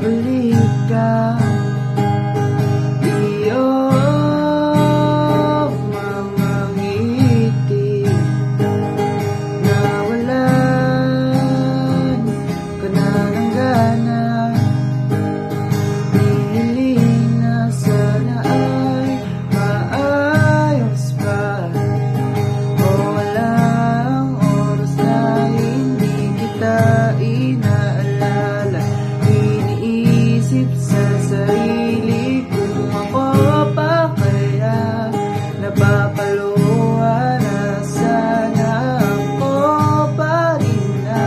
babalik ka. Iyong mga ngiti, nawalan ka na ng gana. Hihiling na sana ay maayos pa, o walang oras na hindi kita inaalala. Iniisip sa sarili kung ako pa kaya napapaluha na sana ako pa rin na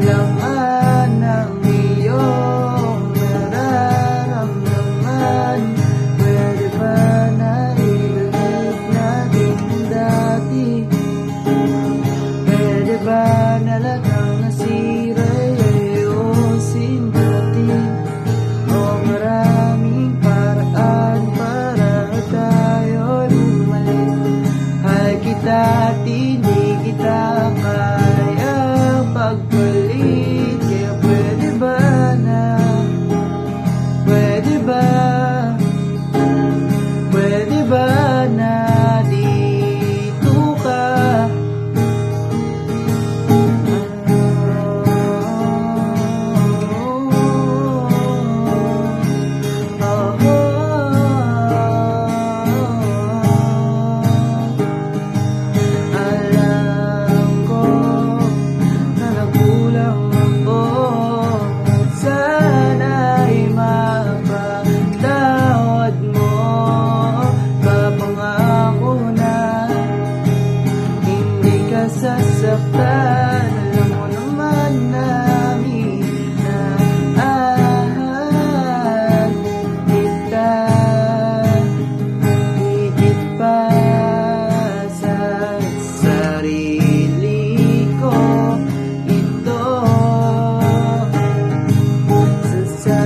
laman ng iyong nararamdaman. Pwede ba na ibalik natin dati? Pwede ba na lahat ng nasira ay ayusin natin? O maraming paraan para tayo'y bumalik. Ay kita't hindi kita kaya pagpalit. Kaya pwede ba na, pwede ba, pwede ba na dito ka? Alam ko na nagkulang ako, at sana'y mapatawad mo. Papangako na hindi ka sasaktan. Alam mo naman namin na ahal kita higit pa sa sarili ko. Ito sa